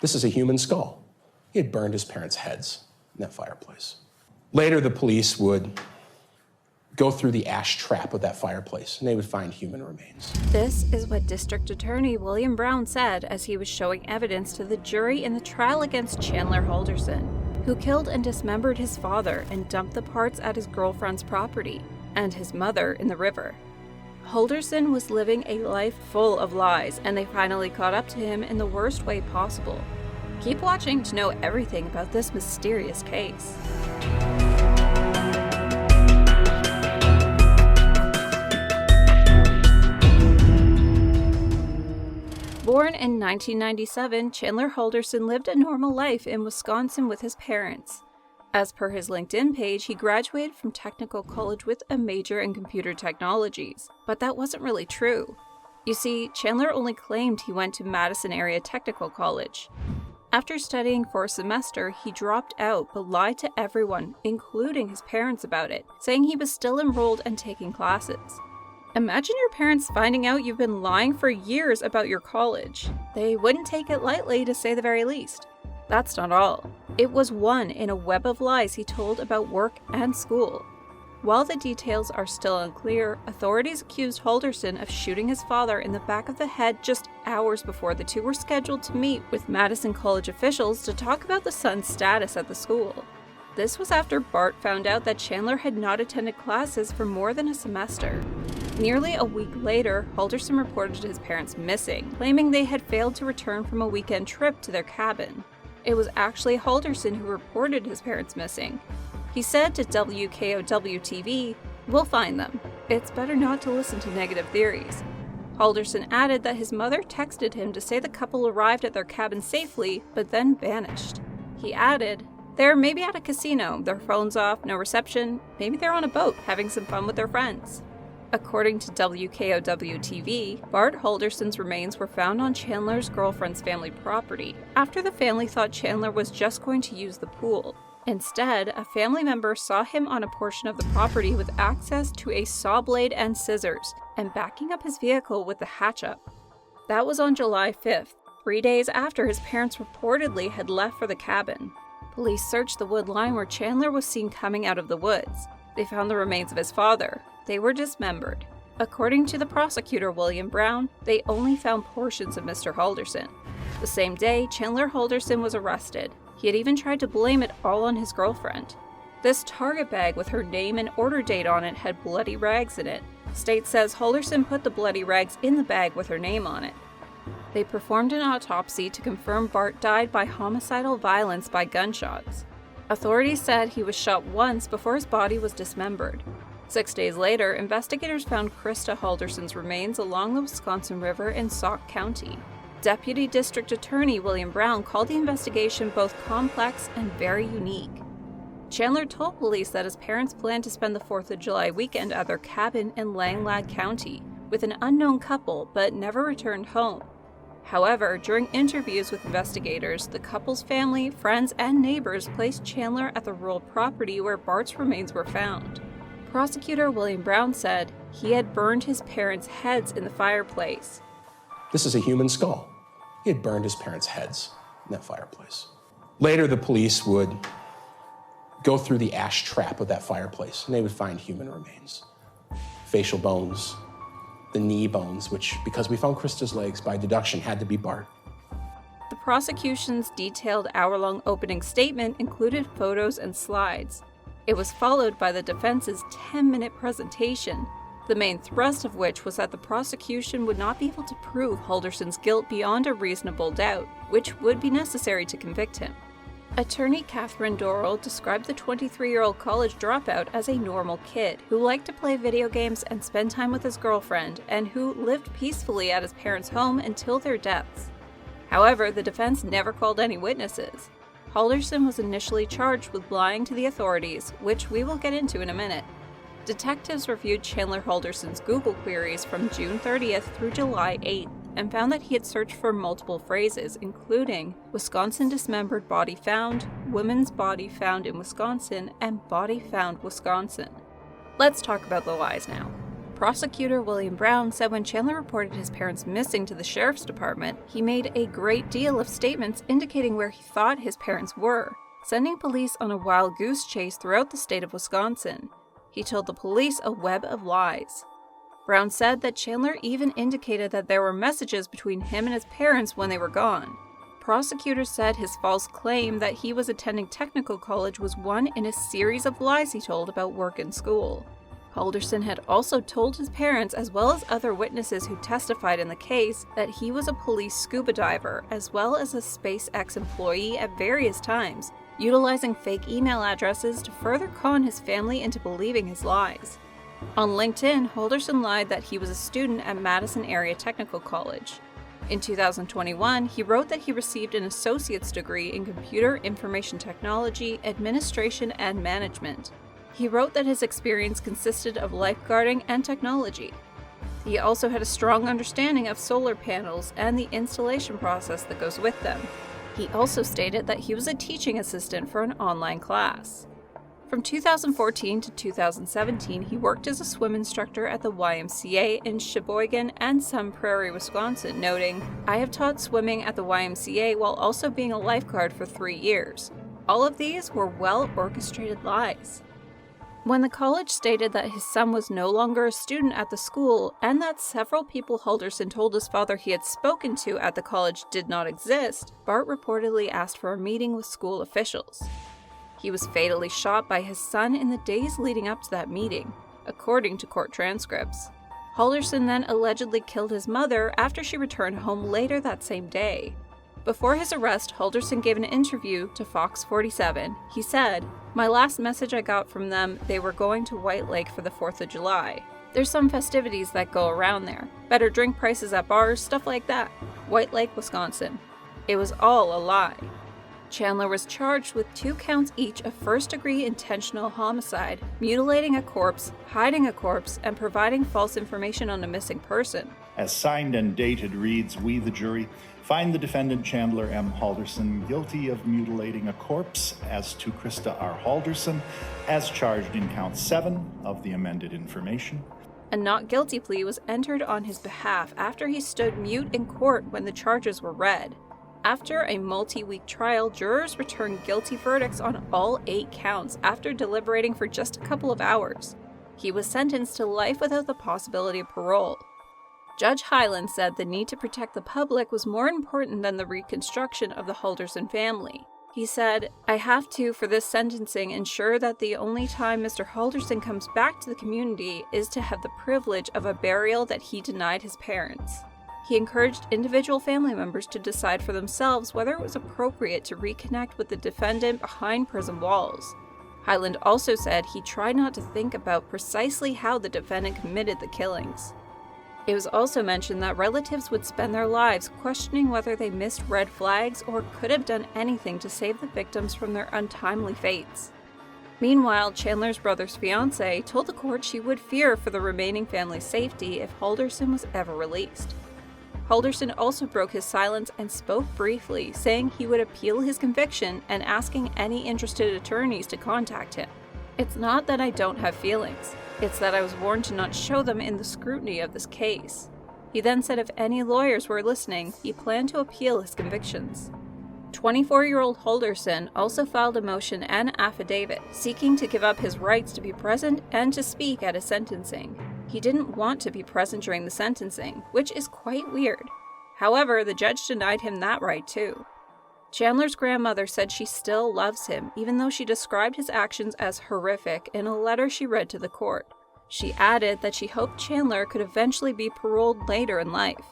This is a human skull. He had burned his parents' heads in that fireplace. Later, the police would go through the ash trap of that fireplace, and they would find human remains. This is what District Attorney William Brown said as he was showing evidence to the jury in the trial against Chandler Halderson, who killed and dismembered his father and dumped the parts at his girlfriend's property, and his mother in the river. Halderson was living a life full of lies, and they finally caught up to him in the worst way possible. Keep watching to know everything about this mysterious case. Born in 1997, Chandler Halderson lived a normal life in Wisconsin with his parents. As per his LinkedIn page, he graduated from technical college with a major in computer technologies, but that wasn't really true. You see, Chandler only claimed he went to Madison Area Technical College. After studying for a semester, he dropped out but lied to everyone, including his parents, about it, saying he was still enrolled and taking classes. Imagine your parents finding out you've been lying for years about your college. They wouldn't take it lightly, to say the very least. That's not all. It was one in a web of lies he told about work and school. While the details are still unclear, authorities accused Halderson of shooting his father in the back of the head just hours before the two were scheduled to meet with Madison College officials to talk about the son's status at the school. This was after Bart found out that Chandler had not attended classes for more than a semester. Nearly a week later, Halderson reported his parents missing, claiming they had failed to return from a weekend trip to their cabin. It was actually Halderson who reported his parents missing. He said to WKOW-TV, "We'll find them. It's better not to listen to negative theories." Halderson added that his mother texted him to say the couple arrived at their cabin safely, but then vanished. He added, "They're maybe at a casino, their phone's off, no reception, maybe they're on a boat having some fun with their friends." According to WKOW-TV, Bart Halderson's remains were found on Chandler's girlfriend's family property after the family thought Chandler was just going to use the pool. Instead, a family member saw him on a portion of the property with access to a saw blade and scissors, and backing up his vehicle with the hatch up. That was on July 5th, 3 days after his parents reportedly had left for the cabin. Police searched the wood line where Chandler was seen coming out of the woods. They found the remains of his father. They were dismembered. According to the prosecutor William Brown, they only found portions of Mr. Halderson. The same day, Chandler Halderson was arrested. He had even tried to blame it all on his girlfriend. This Target bag with her name and order date on it had bloody rags in it. State says Halderson put the bloody rags in the bag with her name on it. They performed an autopsy to confirm Bart died by homicidal violence by gunshots. Authorities said he was shot once before his body was dismembered. 6 days later, investigators found Krista Halderson's remains along the Wisconsin River in Sauk County. Deputy District Attorney William Brown called the investigation both complex and very unique. Chandler told police that his parents planned to spend the 4th of July weekend at their cabin in Langlade County with an unknown couple, but never returned home. However, during interviews with investigators, the couple's family, friends, and neighbors placed Chandler at the rural property where Bart's remains were found. Prosecutor William Brown said he had burned his parents' heads in the fireplace. This is a human skull. He had burned his parents' heads in that fireplace. Later, the police would go through the ash trap of that fireplace, and they would find human remains. Facial bones, the knee bones, which, because we found Krista's legs, by deduction, had to be Bart. The prosecution's detailed hour-long opening statement included photos and slides. It was followed by the defense's 10-minute presentation, the main thrust of which was that the prosecution would not be able to prove Halderson's guilt beyond a reasonable doubt, which would be necessary to convict him. Attorney Catherine Dorrell described the 23-year-old college dropout as a normal kid who liked to play video games and spend time with his girlfriend, and who lived peacefully at his parents' home until their deaths. However, the defense never called any witnesses. Halderson was initially charged with lying to the authorities, which we will get into in a minute. Detectives reviewed Chandler Halderson's Google queries from June 30th through July 8th and found that he had searched for multiple phrases, including Wisconsin dismembered body found, woman's body found in Wisconsin, and body found Wisconsin. Let's talk about the lies now. Prosecutor William Brown said when Chandler reported his parents missing to the sheriff's department, he made a great deal of statements indicating where he thought his parents were, sending police on a wild goose chase throughout the state of Wisconsin. He told the police a web of lies. Brown said that Chandler even indicated that there were messages between him and his parents when they were gone. Prosecutors said his false claim that he was attending technical college was one in a series of lies he told about work and school. Halderson had also told his parents, as well as other witnesses who testified in the case, that he was a police scuba diver, as well as a SpaceX employee at various times, utilizing fake email addresses to further con his family into believing his lies. On LinkedIn, Halderson lied that he was a student at Madison Area Technical College. In 2021, he wrote that he received an associate's degree in Computer Information Technology, Administration, and Management. He wrote that his experience consisted of lifeguarding and technology. He also had a strong understanding of solar panels and the installation process that goes with them. He also stated that he was a teaching assistant for an online class. From 2014 to 2017, he worked as a swim instructor at the YMCA in Sheboygan and Sun Prairie, Wisconsin, noting, "I have taught swimming at the YMCA while also being a lifeguard for 3 years. All of these were well-orchestrated lies." When the college stated that his son was no longer a student at the school and that several people Halderson told his father he had spoken to at the college did not exist, Bart reportedly asked for a meeting with school officials. He was fatally shot by his son in the days leading up to that meeting, according to court transcripts. Halderson then allegedly killed his mother after she returned home later that same day. Before his arrest, Halderson gave an interview to Fox 47. He said, "My last message I got from them, they were going to White Lake for the 4th of July. There's some festivities that go around there. Better drink prices at bars, stuff like that. White Lake, Wisconsin. It was all a lie." Chandler was charged with 2 counts each of first-degree intentional homicide, mutilating a corpse, hiding a corpse, and providing false information on a missing person. As signed and dated reads, we, the jury, find the defendant Chandler M. Halderson guilty of mutilating a corpse as to Krista R. Halderson, as charged in count 7 of the amended information. A not guilty plea was entered on his behalf after he stood mute in court when the charges were read. After a multi-week trial, jurors returned guilty verdicts on all 8 counts after deliberating for just a couple of hours. He was sentenced to life without the possibility of parole. Judge Hyland said the need to protect the public was more important than the reconstruction of the Halderson family. He said, "I have to, for this sentencing, ensure that the only time Mr. Halderson comes back to the community is to have the privilege of a burial that he denied his parents." He encouraged individual family members to decide for themselves whether it was appropriate to reconnect with the defendant behind prison walls. Hyland also said he tried not to think about precisely how the defendant committed the killings. It was also mentioned that relatives would spend their lives questioning whether they missed red flags or could have done anything to save the victims from their untimely fates. Meanwhile, Chandler's brother's fiancée told the court she would fear for the remaining family's safety if Halderson was ever released. Halderson also broke his silence and spoke briefly, saying he would appeal his conviction and asking any interested attorneys to contact him. "It's not that I don't have feelings. It's that I was warned to not show them in the scrutiny of this case." He then said if any lawyers were listening, he planned to appeal his convictions. 24-year-old Halderson also filed a motion and affidavit, seeking to give up his rights to be present and to speak at his sentencing. He didn't want to be present during the sentencing, which is quite weird. However, the judge denied him that right too. Chandler's grandmother said she still loves him, even though she described his actions as horrific in a letter she read to the court. She added that she hoped Chandler could eventually be paroled later in life.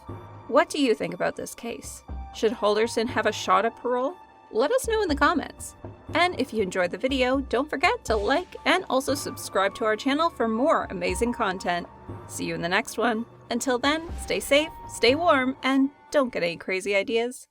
What do you think about this case? Should Halderson have a shot at parole? Let us know in the comments. And if you enjoyed the video, don't forget to like and also subscribe to our channel for more amazing content. See you in the next one. Until then, stay safe, stay warm, and don't get any crazy ideas.